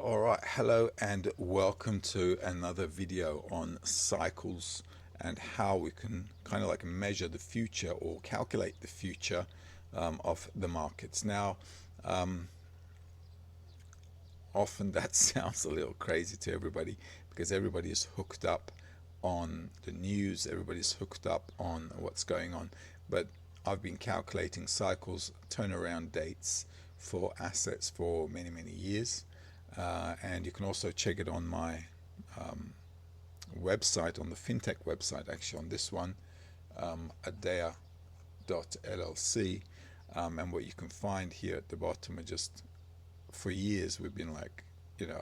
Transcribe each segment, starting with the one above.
All right, hello and welcome to another video on cycles and how we can kind of like measure the future or calculate the future of the markets. Now, um, often that sounds a little crazy to everybody because everybody is hooked up on the news, everybody's hooked up on what's going on. But I've been calculating cycles, turnaround dates for assets for many, many years. And you can also check it on my um, website, on the fintech website, actually, on this one, adea.llc. And what you can find here at the bottom are just for years we've been like,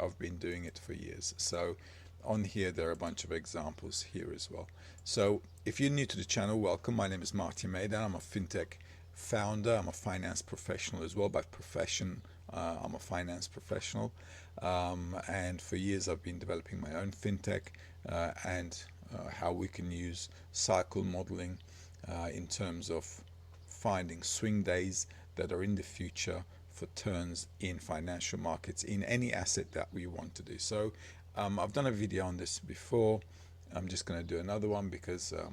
I've been doing it for years. So on here there are a bunch of examples here as well. So if you're new to the channel, welcome. My name is Meydan. I'm a fintech founder. I'm a finance professional as well by profession. I'm a finance professional, and for years I've been developing my own fintech and how we can use cycle modeling in terms of finding swing days that are in the future for turns in financial markets in any asset that we want to do. So I've done a video on this before. I'm just going to do another one because I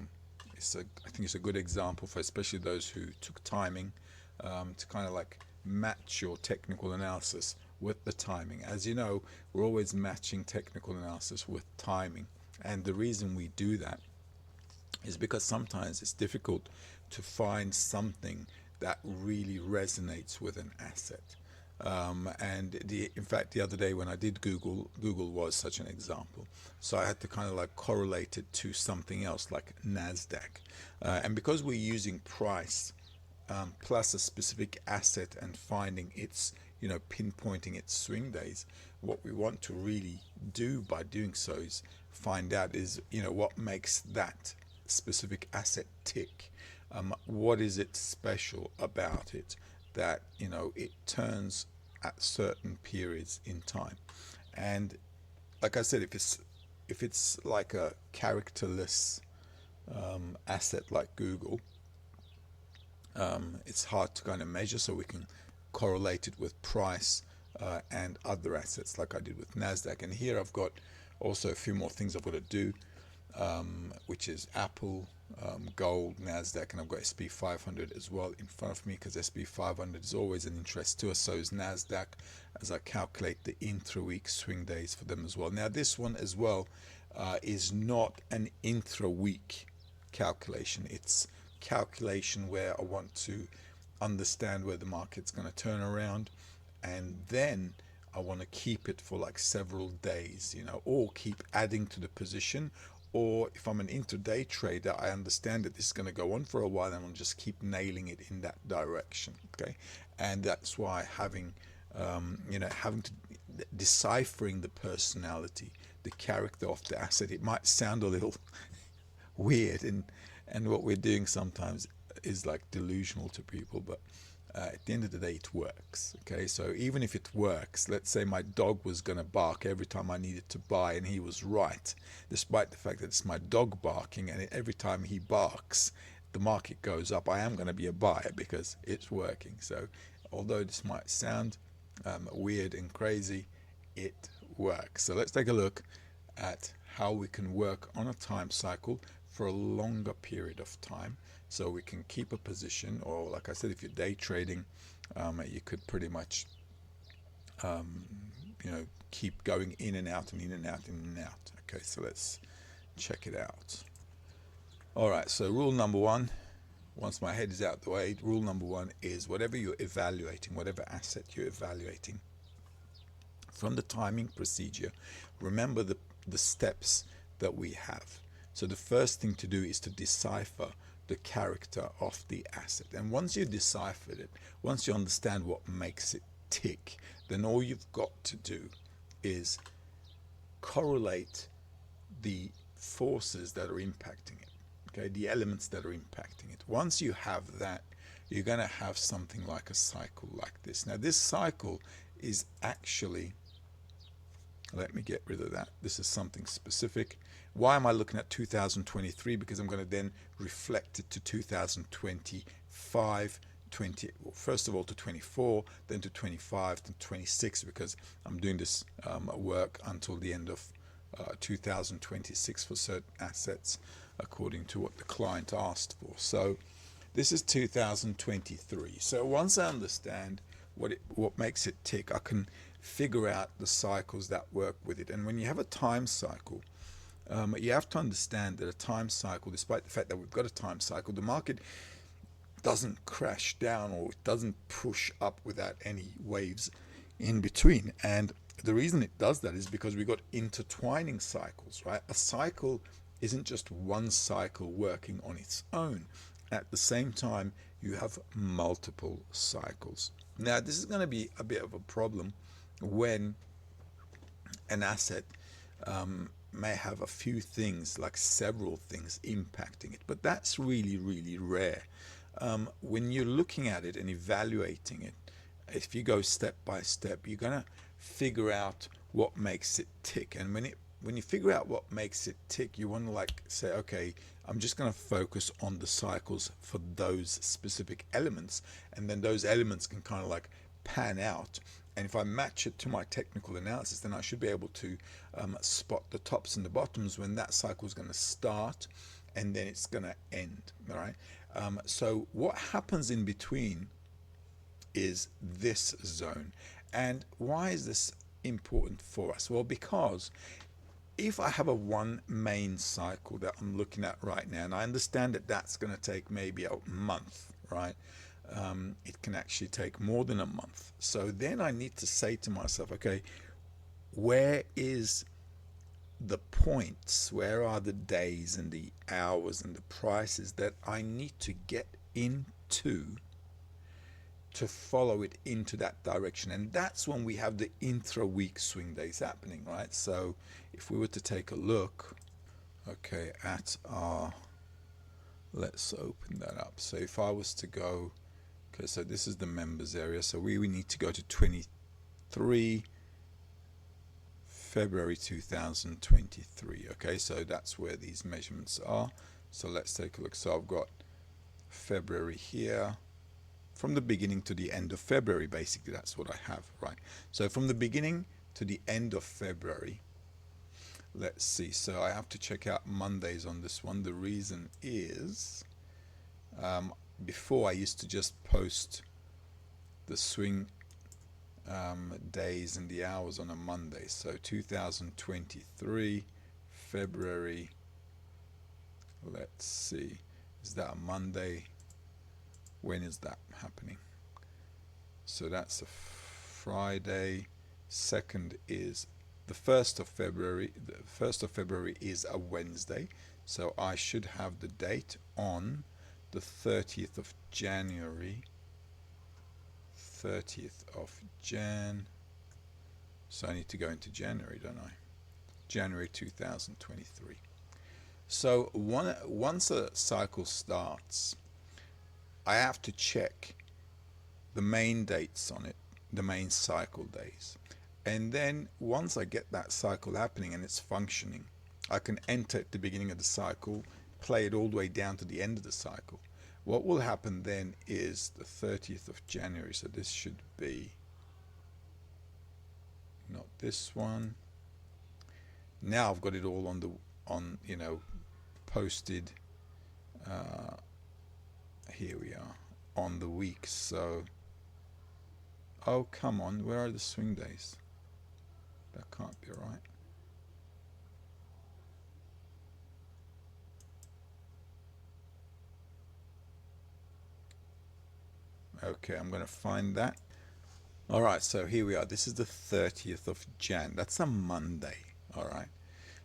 think it's a good example for especially those who took timing to kind of like match your technical analysis with the timing. As you know, we're always matching technical analysis with timing, and the reason we do that is because sometimes it's difficult to find something that really resonates with an asset. In fact, the other day when I did Google was such an example. So I had to kind of like correlate it to something else like NASDAQ. And because we're using price plus a specific asset and finding its, pinpointing its swing days, what we want to really do by doing so is find out is, what makes that specific asset tick. What is it special about it that it turns at certain periods in time? And like I said, if it's like a characterless asset like Google, it's hard to kind of measure, so we can correlate it with price and other assets like I did with NASDAQ. And here I've got also a few more things I've got to do, which is Apple, gold, NASDAQ, and I've got SP 500 as well in front of me because SP 500 is always an interest to us, so is NASDAQ, as I calculate the intra-week swing days for them as well. Now this one as well is not an intra-week calculation. It's calculation where I want to understand where the market's going to turn around, and then I want to keep it for like several days, or keep adding to the position. Or if I'm an intraday trader, I understand that this is going to go on for a while and I'll just keep nailing it in that direction. Okay. And that's why having to deciphering the personality, the character of the asset, it might sound a little weird, and what we're doing sometimes is like delusional to people, but at the end of the day it works. Okay, so even if it works, let's say my dog was going to bark every time I needed to buy, and he was right, despite the fact that it's my dog barking, and every time he barks the market goes up, I am going to be a buyer because it's working. So although this might sound weird and crazy, it works. So let's take a look at how we can work on a time cycle for a longer period of time, so we can keep a position. Or like I said, if you're day trading, you could pretty much keep going in and out and in and out and in and out. Okay, so let's check it out. All right, so rule number one, once my head is out the way, rule number one is whatever you're evaluating, whatever asset you're evaluating, from the timing procedure, remember the steps that we have. So the first thing to do is to decipher the character of the asset. And once you deciphered it, once you understand what makes it tick, then all you've got to do is correlate the forces that are impacting it. Okay, the elements that are impacting it. Once you have that, you're going to have something like a cycle like this. Now this cycle is actually, let me get rid of that. This is something specific. Why am I looking at 2023? Because I'm going to then reflect it to 2025 20, first of all to 24, then to 25, to 26, because I'm doing this work until the end of 2026 for certain assets according to what the client asked for. So this is 2023. So once I understand what makes it tick, I can figure out the cycles that work with it. And when you have a time cycle, you have to understand that a time cycle, despite the fact that we've got a time cycle, the market doesn't crash down or it doesn't push up without any waves in between. And the reason it does that is because we've got intertwining cycles, right? A cycle isn't just one cycle working on its own. At the same time, you have multiple cycles. Now, this is going to be a bit of a problem when an asset may have a few things, like several things impacting it, but that's really, really rare. When you're looking at it and evaluating it, if you go step by step, you're going to figure out what makes it tick. And when you figure out what makes it tick, you want to like say, okay, I'm just going to focus on the cycles for those specific elements, and then those elements can kind of like pan out. And if I match it to my technical analysis, then I should be able to spot the tops and the bottoms when that cycle is going to start and then it's going to end. All right. So what happens in between is this zone. And why is this important for us? Well, because if I have a one main cycle that I'm looking at right now, and I understand that that's going to take maybe a month, right? It can actually take more than a month. So then I need to say to myself, okay, where is the points, where are the days and the hours and the prices that I need to get into to follow it into that direction? And that's when we have the intra-week swing days happening, right? So if we were to take a look, okay, at our, let's open that up. So if I was to go, okay, so this is the members area. So we need to go to 23 February 2023. Okay, so that's where these measurements are. So let's take a look. So I've got February here. From the beginning to the end of February, basically, that's what I have, right? So from the beginning to the end of February, let's see. So I have to check out Mondays on this one. The reason is, before I used to just post the swing days and the hours on a Monday. So 2023, February, let's see, is that a Monday? When is that happening? So that's a Friday. Second is the 1st of February. The 1st of February is a Wednesday. So I should have the date on the 30th of January. 30th of Jan. So I need to go into January, don't I? January 2023. So once a cycle starts, I have to check the main dates on it, the main cycle days. And then once I get that cycle happening and it's functioning, I can enter at the beginning of the cycle, play it all the way down to the end of the cycle. What will happen then is the 30th of January. So this should be not this one. Now I've got it all posted. Here we are on the week. So, oh, come on, where are the swing days? That can't be right. Okay, I'm going to find that. All right, so here we are. This is the 30th of Jan. That's a Monday. All right.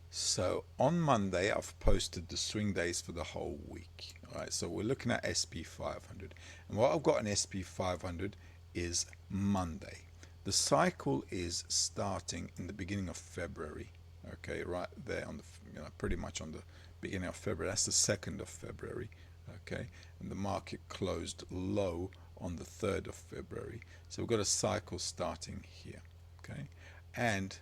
So on Monday, I've posted the swing days for the whole week. All right, so we're looking at SP 500. And what I've got in SP 500 is Monday. The cycle is starting in the beginning of February. Okay, right there on the, pretty much on the beginning of February. That's the 2nd of February. Okay, and the market closed low on the 3rd of February. So we've got a cycle starting here. Okay, and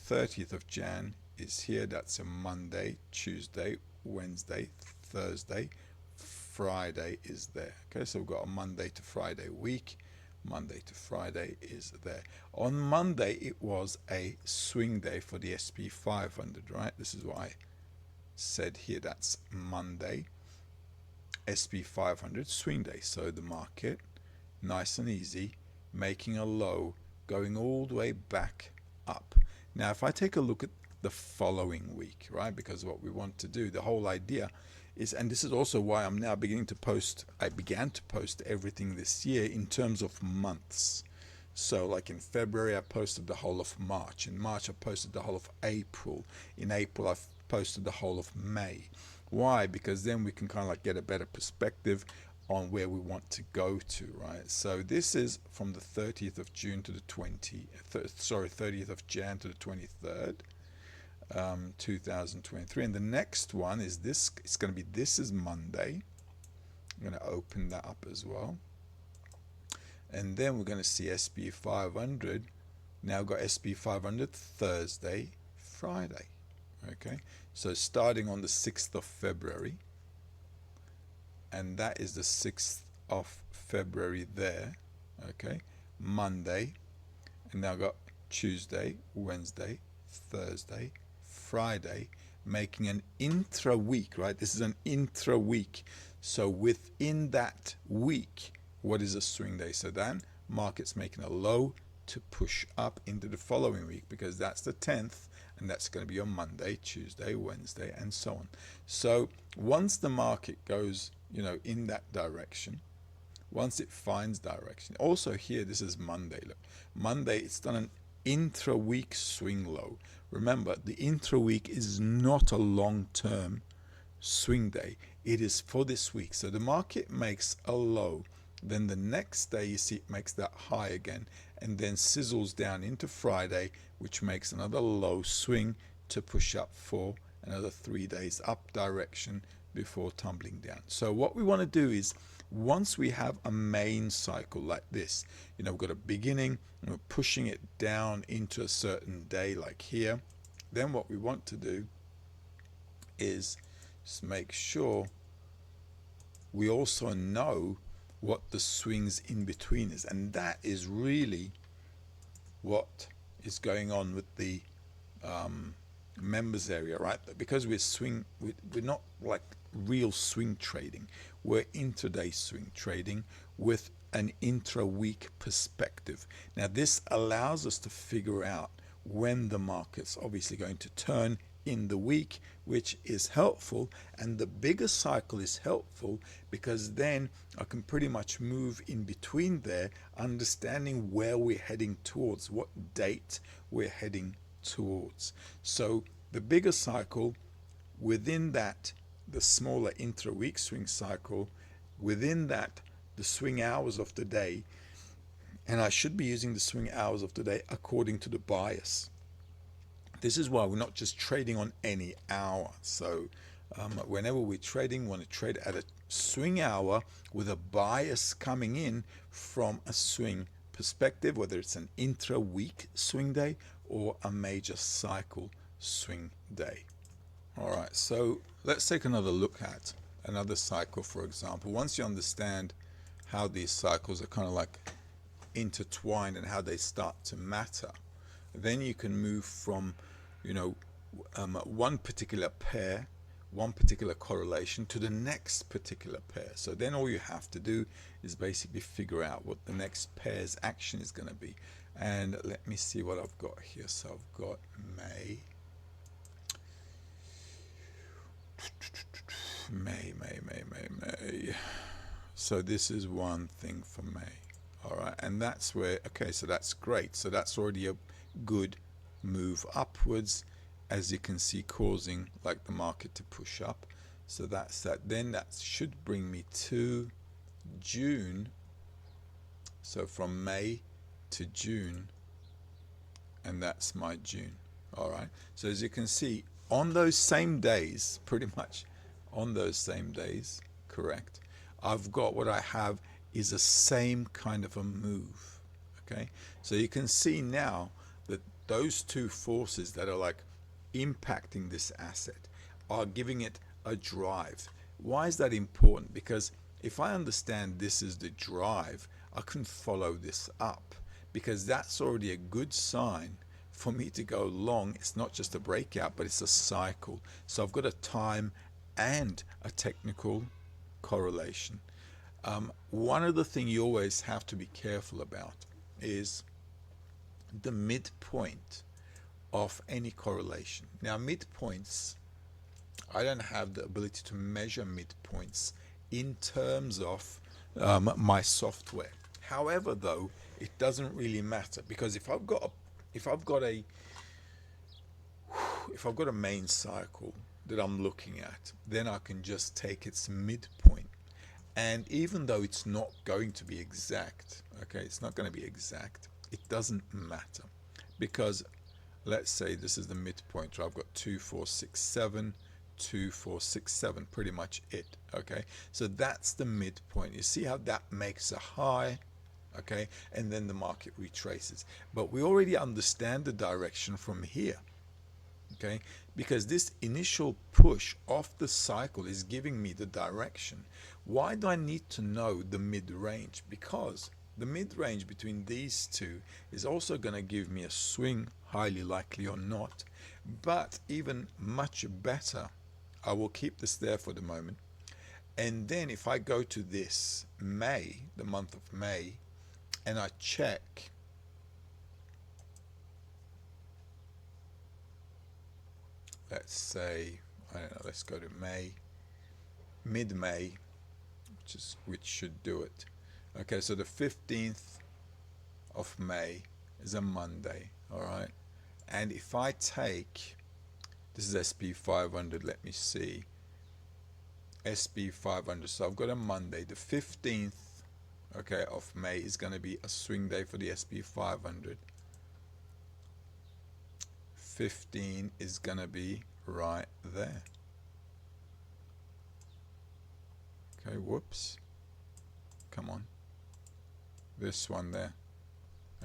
30th of Jan is here. That's a Monday, Tuesday, Wednesday, Thursday, Friday is there. Okay, so we've got a Monday to Friday week. Monday to Friday is there. On Monday, it was a swing day for the SP 500, right? This is what I said here. That's Monday. SP 500 swing day. So the market, nice and easy, making a low, going all the way back up. Now, if I take a look at the following week, right? Because what we want to do, the whole idea is, and this is also why I'm now beginning to post, I began to post everything this year in terms of months. So like in February, I posted the whole of March. In March, I posted the whole of April. In April, I've posted the whole of May. Why? Because then we can kind of like get a better perspective on where we want to go to, right? So this is from the 30th of June to the 30th of Jan to the 23rd. 2023, and the next one is this. It's going to be, this is Monday. I'm going to open that up as well, and then we're going to see SP 500. Now got SP 500 Thursday, Friday. Okay, so starting on the 6th of February, and that is the 6th of February there. Okay, Monday, and now got Tuesday, Wednesday, Thursday, Friday, making an intra week, right? This is an intra week. So within that week, what is a swing day? So then market's making a low to push up into the following week, because that's the 10th, and that's going to be on Monday, Tuesday, Wednesday, and so on. So once the market goes, you know, in that direction, once it finds direction, also here, this is Monday. Look, Monday, it's done an intra-week swing low. Remember, the intra-week is not a long-term swing day. It is for this week. So the market makes a low. Then the next day, you see it makes that high again, and then sizzles down into Friday, which makes another low swing to push up for another 3 days up direction before tumbling down. So what we want to do is, once we have a main cycle like this, you know, we've got a beginning and we're pushing it down into a certain day like here, then what we want to do is just make sure we also know what the swings in between is, and that is really what is going on with the members area, right? Because we're not like real swing trading. We're intraday swing trading with an intra-week perspective. Now this allows us to figure out when the market's obviously going to turn in the week, which is helpful, and the bigger cycle is helpful because then I can pretty much move in between there, understanding where we're heading towards, what date we're heading towards. So the bigger cycle, within that, the smaller intra-week swing cycle, within that, the swing hours of the day, and I should be using the swing hours of the day according to the bias. This is why we're not just trading on any hour. So whenever we're trading, we want to trade at a swing hour with a bias coming in from a swing perspective, whether it's an intra-week swing day or a major cycle swing day. All right, so let's take another look at another cycle, for example. Once you understand how these cycles are kind of like intertwined and how they start to matter, then you can move from, you know, one particular pair, one particular correlation to the next particular pair. So then all you have to do is basically figure out what the next pair's action is going to be. And let me see what I've got here. So I've got May. So this is one thing for May. All right, and that's where, okay, so that's great. So that's already a good move upwards, as you can see, causing like the market to push up. So that's that. Then that should bring me to June. So from May to June, and that's my June. All right, so as you can see, on those same days, pretty much on those same days, correct, I've got what I have is the same kind of a move. Okay, so you can see now that those two forces that are like impacting this asset are giving it a drive. Why is that important? Because if I understand this is the drive, I can follow this up, because that's already a good sign for me to go long. It's not just a breakout, but it's a cycle. So I've got a time and a technical correlation. One of the things you always have to be careful about is the midpoint of any correlation. Now, midpoints, I don't have the ability to measure midpoints in terms of my software. However, though, it doesn't really matter, because if I've got a main cycle that I'm looking at, then I can just take its midpoint. And even though it's not going to be exact, okay, it's not going to be exact, it doesn't matter, because let's say this is the midpoint, so I've got 2467, 2467, pretty much it, okay? So that's the midpoint. You see how that makes a high, okay? And then the market retraces. But we already understand the direction from here, okay? Because this initial push off the cycle is giving me the direction. Why do I need to know the mid-range? Because the mid-range between these two is also going to give me a swing, highly likely or not. But even much better, I will keep this there for the moment. And then if I go to this May, the month of May, and I check, let's say, I don't know, let's go to May, mid-May, which should do it. Okay, so the 15th of May is a Monday, all right? And if I take, this is SP 500, let me see, SP 500, so I've got a Monday, the 15th, okay, of May is going to be a swing day for the SP 500. 15 is going to be right there. Okay, whoops. Come on. This one there.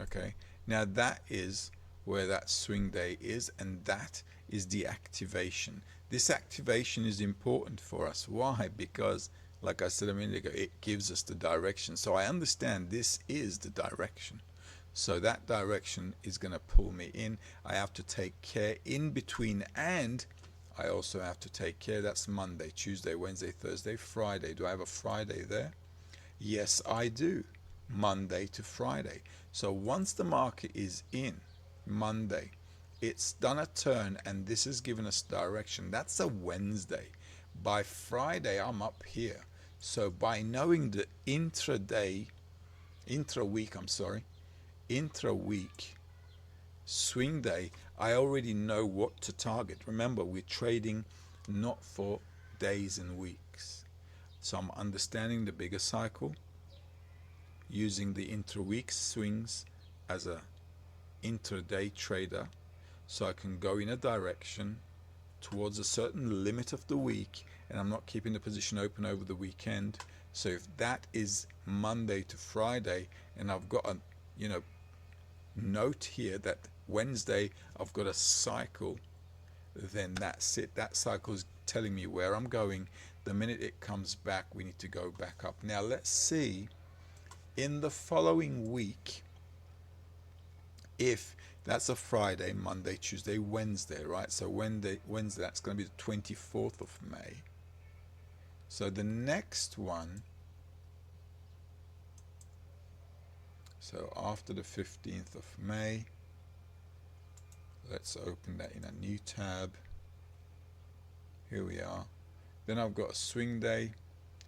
Okay. Now that is where that swing day is, and that is the activation. This activation is important for us. Why? Because, like I said a minute ago, it gives us the direction. So I understand this is the direction. So that direction is going to pull me in. I have to take care in between, and I also have to take care. That's Monday, Tuesday, Wednesday, Thursday, Friday. Do I have a Friday there? Yes, I do. Monday to Friday. So once the market is in Monday, it's done a turn, and this has given us direction. That's a Wednesday. By Friday, I'm up here. So by knowing the intra-week swing day, I already know what to target. Remember, we're trading not for days and weeks. So I'm understanding the bigger cycle, using the intra-week swings as a intraday trader, so I can go in a direction towards a certain limit of the week, and I'm not keeping the position open over the weekend. So if that is Monday to Friday, and I've got a note here that Wednesday I've got a cycle, then that's it. That cycle is telling me where I'm going. The minute it comes back, we need to go back up. Now let's see in the following week, if that's a Friday, Monday, Tuesday, Wednesday, right? So Wednesday, that's going to be the 24th of May. So the next one, so after the 15th of May, let's open that in a new tab. Here we are. Then I've got a swing day.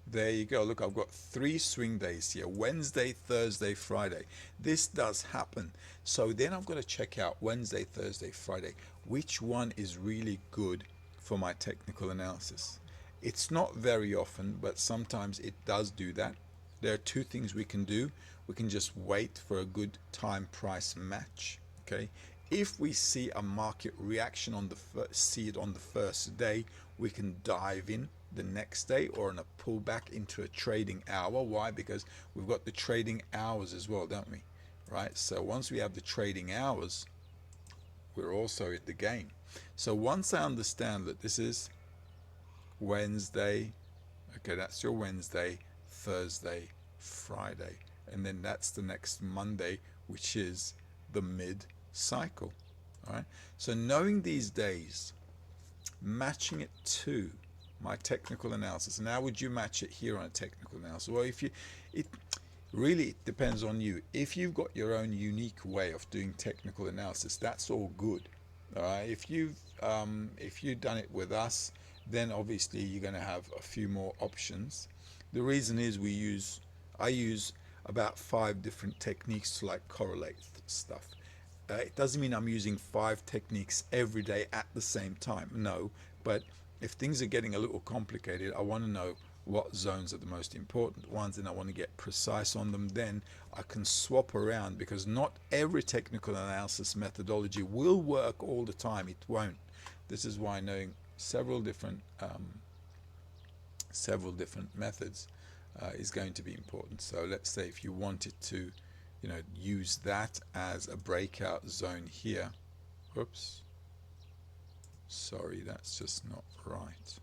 There you go. Look, I've got 3 swing days here. Wednesday, Thursday, Friday. This does happen. So then I've got to check out Wednesday, Thursday, Friday. Which one is really good for my technical analysis? It's not very often, but sometimes it does do that. There are 2 things we can do. We can just wait for a good time price match. Okay. If we see a market reaction on the first day, we can dive in the next day, or in a pullback into a trading hour. Why? Because we've got the trading hours as well, don't we? Right? So once we have the trading hours, we're also at the game. So once I understand that this is Wednesday, Okay, that's your Wednesday, Thursday, Friday, and then that's the next Monday, which is the mid cycle. All right, so knowing these days, matching it to my technical analysis. And how would you match it here on a technical analysis? Well, if you, it really it depends on you. If you've got your own unique way of doing technical analysis, that's all good. All right. If you've done it with us, then obviously you're going to have a few more options. The reason is I use about 5 different techniques to like correlate stuff. It doesn't mean I'm using 5 techniques every day at the same time. No, but if things are getting a little complicated, I want to know what zones are the most important ones, and I want to get precise on them. Then I can swap around, because not every technical analysis methodology will work all the time. It won't. This is why knowing several different methods is going to be important. So let's say if you wanted to, use that as a breakout zone here. Whoops. Sorry, that's just not right.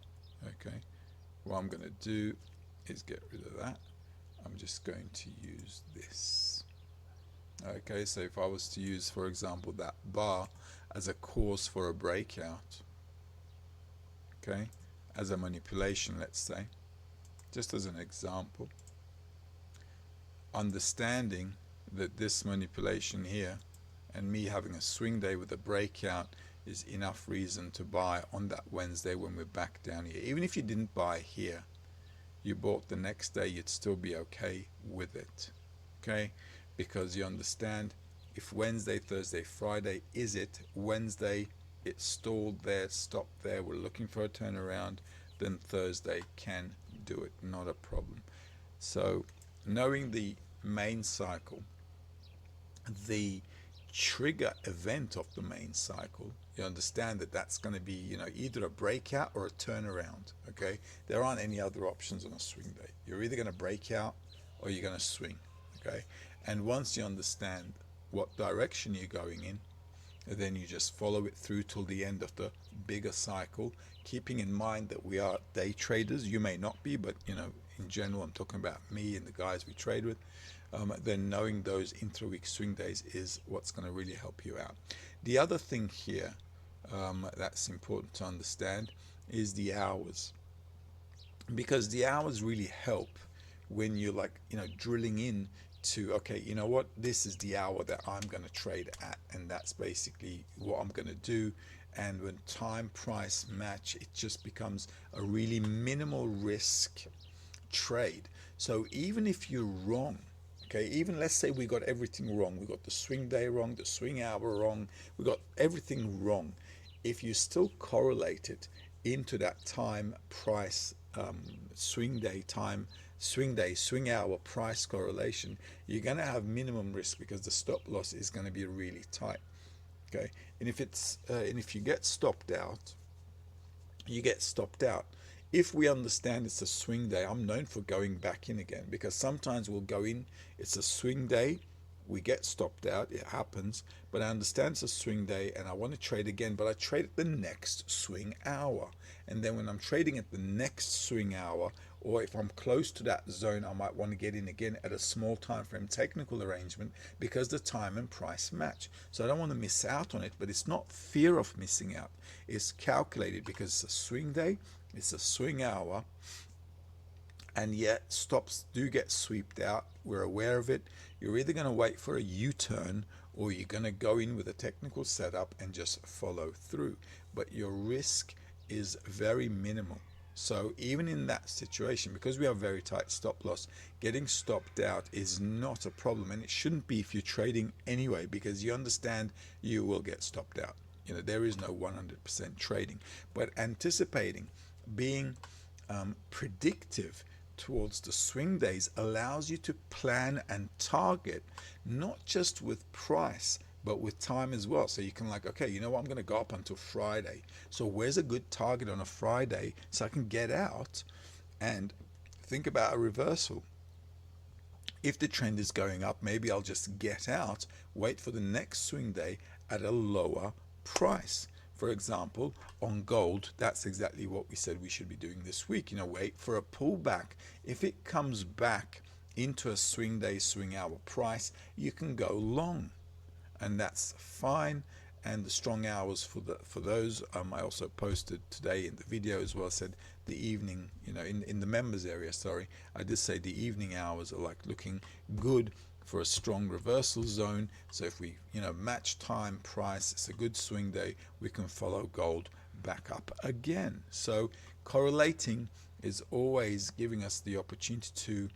Okay. What I'm going to do is get rid of that. I'm just going to use this. Okay, so if I was to use, for example, that bar as a cause for a breakout, okay, as a manipulation, let's say, just as an example, understanding that this manipulation here and me having a swing day with a breakout is enough reason to buy on that Wednesday when we're back down here. Even if you didn't buy here, you bought the next day, you'd still be okay with it. Okay, because you understand, if Wednesday, Thursday, Friday is it, Wednesday it stalled there, stopped there, we're looking for a turnaround, then Thursday can do it, not a problem. So knowing the main cycle, the trigger event of the main cycle, you understand that that's going to be, either a breakout or a turnaround. Okay, there aren't any other options on a swing day. You're either going to break out or you're going to swing. Okay, and once you understand what direction you're going in, then you just follow it through till the end of the bigger cycle, keeping in mind that we are day traders. You may not be, but in general, I'm talking about me and the guys we trade with. Then knowing those intra-week swing days is what's going to really help you out. The other thing here that's important to understand is the hours, because the hours really help when you're drilling in to, okay, you know what, this is the hour that I'm going to trade at, and that's basically what I'm going to do. And when time price match, it just becomes a really minimal risk trade. So even if you're wrong, okay, even let's say we got everything wrong, we got the swing day wrong, the swing hour wrong, we got everything wrong, if you still correlate it into that time price, swing day, swing hour price correlation, you're going to have minimum risk, because the stop loss is going to be really tight. Okay, and if you get stopped out, you get stopped out. If we understand it's a swing day, I'm known for going back in again, because sometimes we'll go in, it's a swing day, we get stopped out, it happens, but I understand it's a swing day and I want to trade again, but I trade at the next swing hour. And then when I'm trading at the next swing hour, or if I'm close to that zone, I might want to get in again at a small time frame technical arrangement, because the time and price match. So I don't want to miss out on it, but it's not fear of missing out. It's calculated, because it's a swing day, it's a swing hour, and yet stops do get swept out. We're aware of it. You're either going to wait for a U-turn, or you're going to go in with a technical setup and just follow through. But your risk is very minimal. So even in that situation, because we have very tight stop loss, getting stopped out is not a problem, and it shouldn't be if you're trading anyway, because you understand you will get stopped out. There is no 100% trading, but anticipating, being predictive towards the swing days allows you to plan and target, not just with price, but with time as well. So you can okay, you know what, I'm going to go up until Friday. So where's a good target on a Friday so I can get out and think about a reversal? If the trend is going up, maybe I'll just get out, wait for the next swing day at a lower price. For example, on gold, that's exactly what we said we should be doing this week. Wait for a pullback. If it comes back into a swing day, swing hour price, you can go long, and that's fine. And the strong hours for those, I also posted today in the video as well. Said the evening, in the members area, sorry, I did say the evening hours are like looking good for a strong reversal zone. So if we match time price, it's a good swing day, we can follow gold back up again. So correlating is always giving us the opportunity to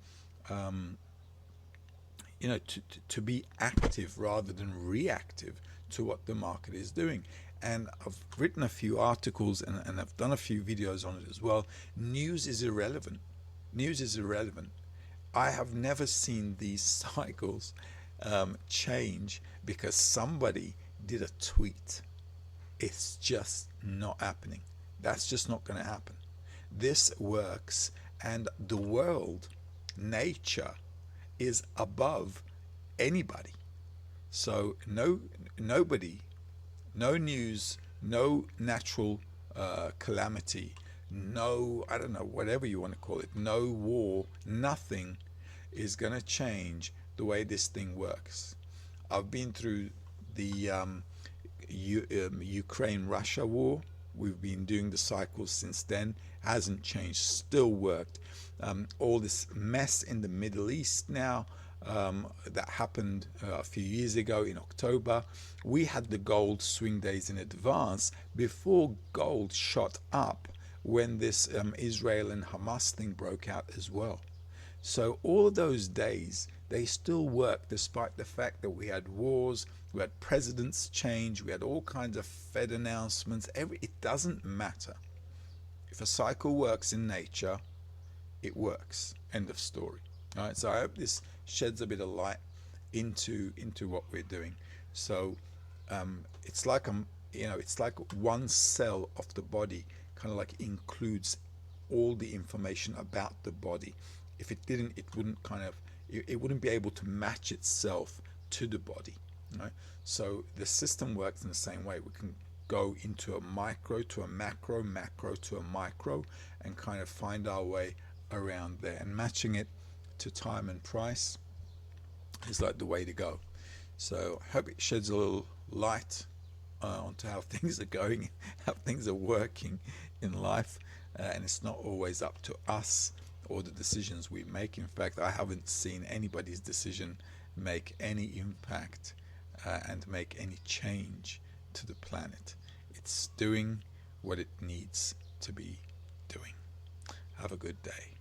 to be active rather than reactive to what the market is doing. And I've written a few articles and I've done a few videos on it as well. News is irrelevant. News is irrelevant. I have never seen these cycles change because somebody did a tweet. It's just not happening. That's just not going to happen. This works, and the world, nature, is above anybody. So nobody, no news, no natural calamity, no, I don't know, whatever you want to call it, no war, nothing is going to change the way this thing works. I've been through the Ukraine-Russia war. We've been doing the cycles since then. Hasn't changed, still worked. All this mess in the Middle East now, that happened a few years ago in October. We had the gold swing days in advance before gold shot up when this Israel and Hamas thing broke out as well. So all of those days, they still work despite the fact that we had wars, we had presidents change, we had all kinds of Fed announcements. It doesn't matter. If a cycle works in nature, it works. End of story. All right. So I hope this sheds a bit of light into what we're doing. So it's like it's like one cell of the body kind of like includes all the information about the body. If it didn't, it wouldn't be able to match itself to the body. Right? So the system works in the same way. We can go into a micro to a macro, macro to a micro, and kind of find our way around there. And matching it to time and price is like the way to go. So I hope it sheds a little light onto how things are going, how things are working in life, and it's not always up to us or the decisions we make. In fact, I haven't seen anybody's decision make any impact and make any change to the planet. It's doing what it needs to be doing. Have a good day.